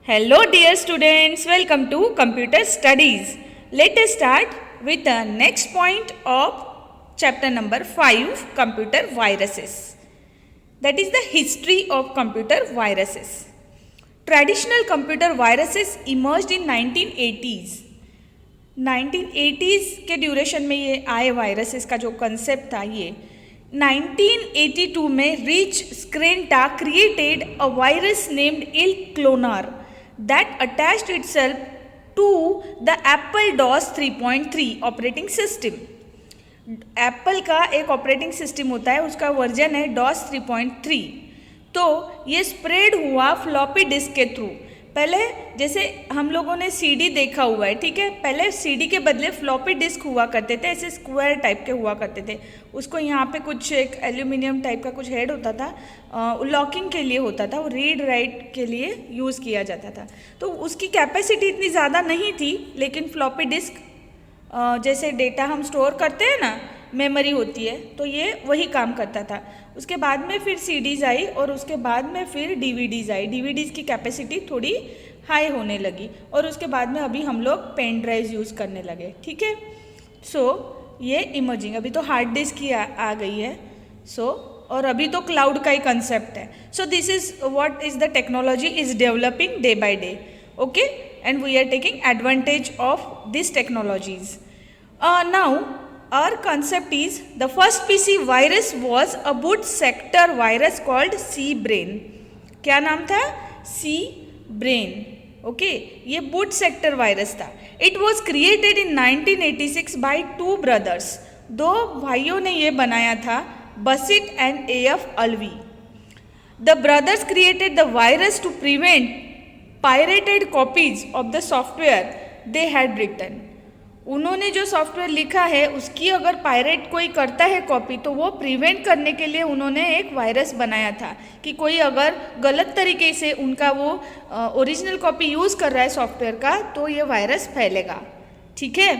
Hello dear students, welcome to Computer Studies. Let us start with the next point of chapter number 5, Computer Viruses. That is the history of computer viruses. Traditional computer viruses emerged in 1980s. 1980s के duration में ये आए viruses का जो concept था ये 1982 में Rich Skrenta created a virus named Elk Cloner that attached itself to the Apple DOS 3.3 operating system. Apple का एक ऑपरेटिंग सिस्टम होता है, उसका वर्जन है DOS 3.3. तो ये स्प्रेड हुआ फ्लॉपी डिस्क के थ्रू. पहले जैसे हम लोगों ने सीडी देखा हुआ है, ठीक है, पहले सीडी के बदले फ्लॉपी डिस्क हुआ करते थे, ऐसे स्क्वायर टाइप के हुआ करते थे. उसको यहाँ पे कुछ एक एल्यूमिनियम टाइप का कुछ हेड होता था, लॉकिंग के लिए होता था, वो रीड राइट के लिए यूज़ किया जाता था. तो उसकी कैपेसिटी इतनी ज़्यादा नहीं थी, लेकिन फ्लॉपी डिस्क जैसे डेटा हम स्टोर करते हैं ना, मेमोरी होती है, तो ये वही काम करता था. उसके बाद में फिर सीडीज़ आई और उसके बाद में फिर डीवीडीज़ आई. डीवीडीज़ की कैपेसिटी थोड़ी हाई होने लगी और उसके बाद में अभी हम लोग पेन ड्राइव यूज़ करने लगे, ठीक है. सो ये इमर्जिंग, अभी तो हार्ड डिस्क ही आ गई है. सो और अभी तो क्लाउड का ही कंसेप्ट है. So this is what is the technology is developing day by day, okay, and we are taking advantage of this technologies. Now our concept is the first PC virus was a boot sector virus called C-Brain. क्या नाम था? C-Brain. Okay, ये boot sector virus था. It was created in 1986 by 2 brothers. 2 भाइयों ने ये बनाया था, Basit and AF Alvi. The brothers created the virus to prevent pirated copies of the software they had written. उन्होंने जो सॉफ्टवेयर लिखा है उसकी अगर पायरेट कोई करता है कॉपी, तो वो प्रिवेंट करने के लिए उन्होंने एक वायरस बनाया था कि कोई अगर गलत तरीके से उनका वो ओरिजिनल कॉपी यूज़ कर रहा है सॉफ्टवेयर का, तो ये वायरस फैलेगा, ठीक है.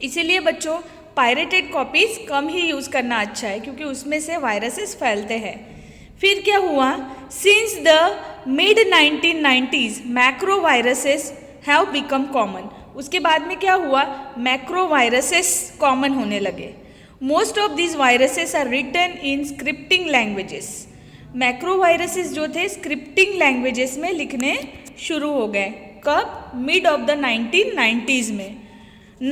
इसीलिए बच्चों पायरेटेड कॉपीज़ कम ही यूज़ करना अच्छा है, क्योंकि उसमें से वायरसेस फैलते हैं. फिर क्या हुआ? Since the mid 1990s macro viruses have become common. उसके बाद में क्या हुआ? मैक्रो वायरसेस कॉमन होने लगे. Most of these viruses are written in scripting languages. Macro viruses जो थे स्क्रिप्टिंग लैंग्वेजेस में लिखने शुरू हो गए. कब? मिड ऑफ द 1990s में.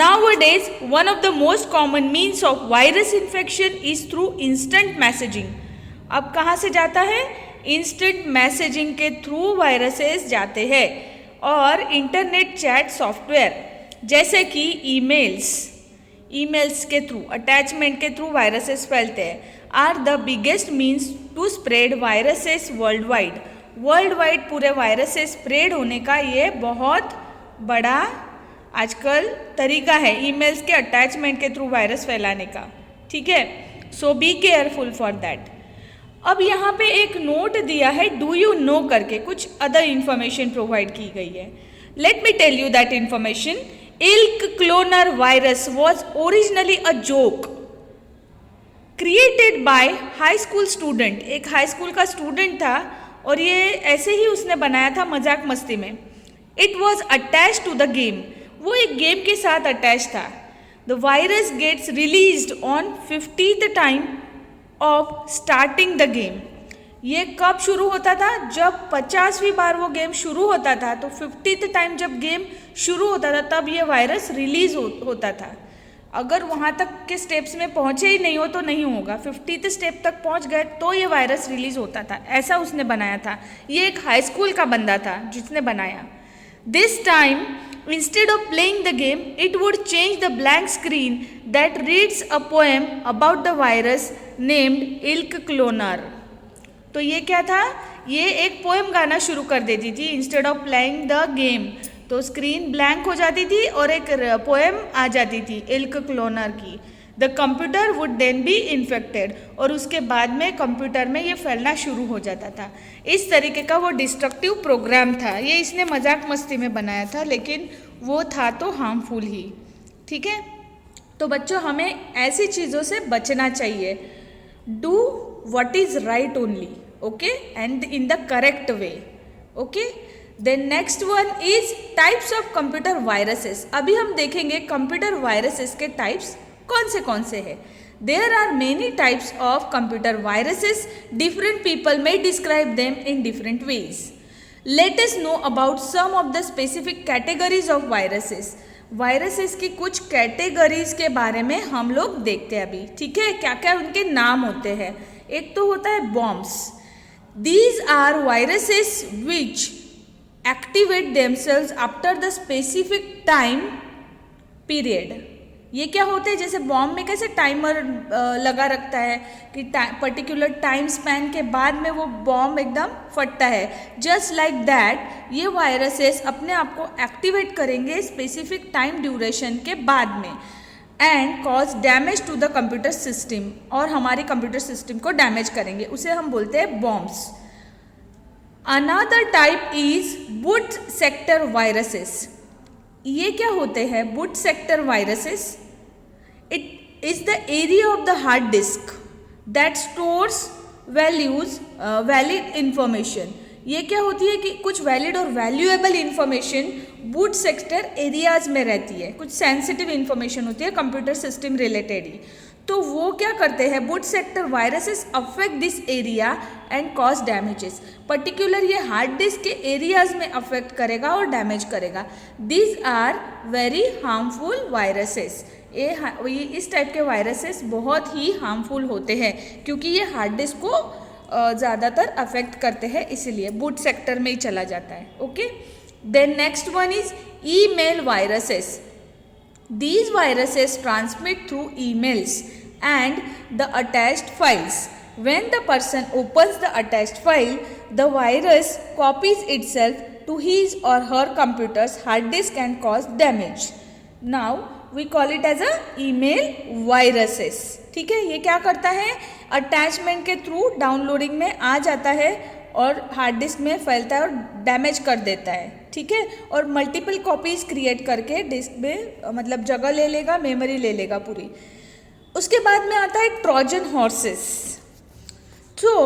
Nowadays, one of the most common means of virus infection is through instant messaging. अब कहाँ से जाता है? इंस्टेंट मैसेजिंग के थ्रू वायरसेस जाते हैं. और इंटरनेट चैट सॉफ्टवेयर जैसे कि ईमेल्स के थ्रू, अटैचमेंट के थ्रू वायरसेस फैलते हैं. Are the biggest means to spread viruses worldwide. पूरे वायरसेस स्प्रेड होने का ये बहुत बड़ा आजकल तरीका है, ईमेल्स के अटैचमेंट के थ्रू वायरस फैलाने का, ठीक है. सो बी केयरफुल फॉर दैट. अब यहाँ पे एक नोट दिया है, डू यू नो करके, कुछ अदर इंफॉर्मेशन प्रोवाइड की गई है. Let me tell you that information. Elk Cloner virus was originally a joke created by high school student. एक हाई स्कूल का स्टूडेंट था और ये ऐसे ही उसने बनाया था मजाक मस्ती में. It was attach to the game. वो एक गेम के साथ अटैच था. The virus gets released on 50th time of starting the game. ये कब शुरू होता था? जब 50वीं बार वो गेम शुरू होता था. तो 50th टाइम जब गेम शुरू होता था तब ये वायरस रिलीज होता था. अगर वहाँ तक के स्टेप्स में पहुँचे ही नहीं हो तो नहीं होगा. 50th स्टेप तक पहुँच गए तो ये वायरस रिलीज होता था. ऐसा उसने बनाया था. ये एक हाई स्कूल का बंदा था जिसने बनाया. This time instead of playing the game, it would change the blank screen that reads a poem about the virus named Ilk Cloner. तो ये क्या था? ये एक पोएम गाना शुरू कर देती थी instead of playing the game. तो स्क्रीन ब्लैंक हो जाती थी और एक पोएम आ जाती थी इल्क क्लोनर की. The computer would then be infected. और उसके बाद में कंप्यूटर में ये फैलना शुरू हो जाता था. इस तरीके का वो डिस्ट्रक्टिव प्रोग्राम था. ये इसने मजाक मस्ती में बनाया था, लेकिन वो था तो हार्मफुल ही, ठीक है. तो बच्चों हमें ऐसी चीज़ों से बचना चाहिए. Do what is right only, okay, and in the correct way, okay. Then next one is types of computer viruses. अभी हम देखेंगे कंप्यूटर वायरसेस के टाइप्स कौन से हैं। There are many types of computer viruses, different people may describe them in different ways. Let us know about some of the specific categories of viruses. Viruses की कुछ categories के बारे में हम लोग देखते हैं अभी, ठीक है, क्या क्या उनके नाम होते हैं। एक तो होता है bombs. These are viruses which activate themselves after the specific time period. ये क्या होते हैं, जैसे बॉम्ब में कैसे टाइमर लगा रखता है कि पर्टिकुलर टाइम स्पैन के बाद में वो बॉम्ब एकदम फटता है, जस्ट लाइक दैट ये वायरसेस अपने आप को एक्टिवेट करेंगे स्पेसिफिक टाइम ड्यूरेशन के बाद में and cause damage to the computer system, और हमारे कंप्यूटर सिस्टम को डैमेज करेंगे, उसे हम बोलते हैं bombs. Another type is boot sector viruses. ये क्या होते हैं boot sector viruses? It is the area of the hard disk that stores valid information. ये क्या होती है कि कुछ वैलिड और valuable information boot sector areas में रहती है, कुछ सेंसिटिव इंफॉर्मेशन होती है कंप्यूटर सिस्टम रिलेटेड ही, तो वो क्या करते हैं boot sector viruses affect this area and cause damages. Particular ये हार्ड डिस्क के एरियाज में अफेक्ट करेगा और डैमेज करेगा। These are very harmful viruses. ये इस टाइप के वायरसेस बहुत ही हार्मफुल होते हैं क्योंकि ये हार्ड डिस्क को ज़्यादातर अफेक्ट करते हैं, इसीलिए बूट सेक्टर में ही चला जाता है। Okay, then next one is email viruses. These viruses transmit through emails and the attached files. When the person opens the attached file, the virus copies itself to his or her computer's hard disk and cause damage. Now we call it as a email viruses. ठीक है, ये क्या करता है, attachment के through downloading में आ जाता है और हार्ड डिस्क में फैलता है और डैमेज कर देता है, ठीक है, और मल्टीपल कॉपीज क्रिएट करके डिस्क में मतलब जगह ले लेगा, मेमोरी ले लेगा पूरी। उसके बाद में आता है ट्रोजन हॉर्सेस। तो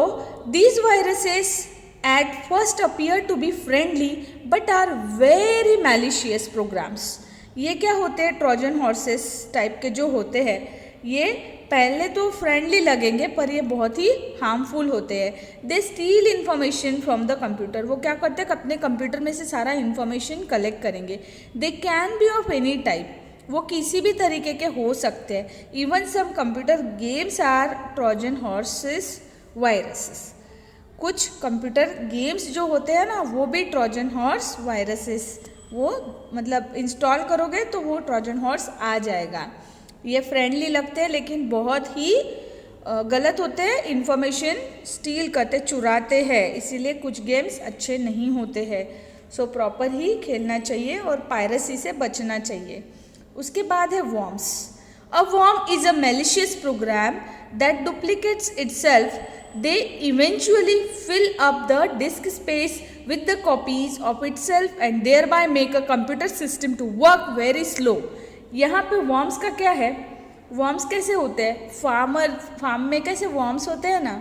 these viruses at first appear to be friendly but are very malicious programs. ये क्या होते हैं ट्रोजन हॉर्सेस टाइप के जो होते हैं, ये पहले तो फ्रेंडली लगेंगे पर ये बहुत ही हार्मफुल होते हैं। They steal information from the computer. वो क्या करते हैं अपने कंप्यूटर में से सारा इन्फॉर्मेशन कलेक्ट करेंगे। They can be of any type, वो किसी भी तरीके के हो सकते हैं। Even some computer games are Trojan horses viruses. कुछ कंप्यूटर गेम्स जो होते हैं ना वो भी ट्रोजन हॉर्स वायरसेस, वो मतलब इंस्टॉल करोगे तो वो ट्रोजन हॉर्स आ जाएगा। ये फ्रेंडली लगते हैं लेकिन बहुत ही गलत होते हैं, इन्फॉर्मेशन स्टील करते, चुराते हैं, इसीलिए कुछ गेम्स अच्छे नहीं होते हैं। सो प्रॉपर ही खेलना चाहिए और पायरेसी से बचना चाहिए। उसके बाद है worms. A worm is a malicious program that duplicates itself. They eventually fill up the disk space with the copies of itself and thereby make a computer system to work very slow. यहाँ पे worms का क्या है, worms कैसे होते हैं, farm में कैसे worms होते हैं ना,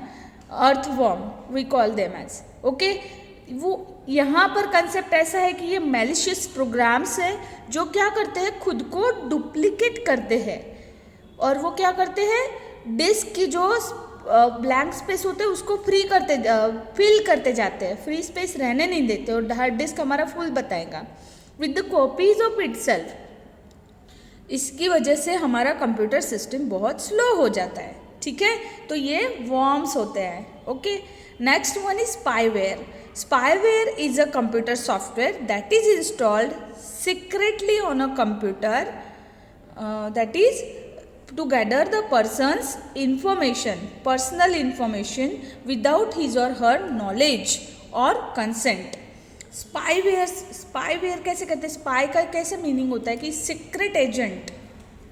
अर्थ worm we call them as, okay? वो यहाँ पर कंसेप्ट ऐसा है कि ये मैलिशियस प्रोग्राम्स है जो क्या करते हैं, खुद को डुप्लीकेट करते हैं और वो क्या करते हैं, डिस्क की जो ब्लैंक स्पेस होते हैं उसको फिल करते जाते हैं, फ्री स्पेस रहने नहीं देते और हार्ड डिस्क हमारा फुल बताएगा with the copies of itself. इसकी वजह से हमारा कंप्यूटर सिस्टम बहुत स्लो हो जाता है, ठीक है। तो ये वॉर्म्स होते हैं, okay. Next one is spyware. Spyware is a computer software that is installed secretly on a computer that is to gather the person's information, personal information without his or her knowledge or consent. Spyware कैसे कहते हैं, spy का कैसे meaning होता है कि secret agent,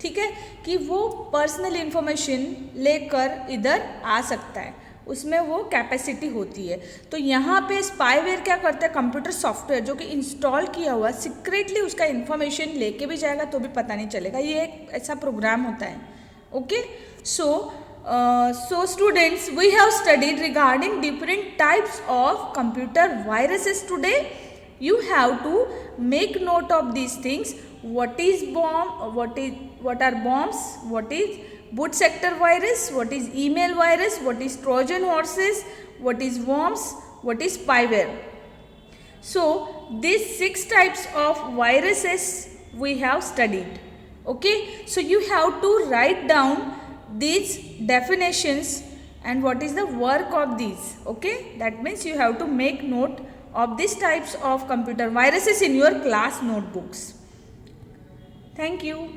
ठीक है, कि वो पर्सनल इंफॉर्मेशन लेकर इधर आ सकता है, उसमें वो कैपेसिटी होती है। तो यहाँ पे स्पाईवेयर क्या करता है, कंप्यूटर सॉफ्टवेयर जो कि इंस्टॉल किया हुआ सीक्रेटली उसका इंफॉर्मेशन लेके भी जाएगा तो भी पता नहीं चलेगा, ये एक ऐसा प्रोग्राम होता है, okay. So students, we have studied regarding different types of computer viruses today. you have to make note of these things. What is bomb? What are bombs? What is boot sector virus? What is email virus? What is Trojan horses? What is worms? What is spyware? So these 6 types of viruses we have studied. Okay, so you have to write down these definitions and what is the work of these. Okay, that means you have to make note of these types of computer viruses in your class notebooks. Thank you.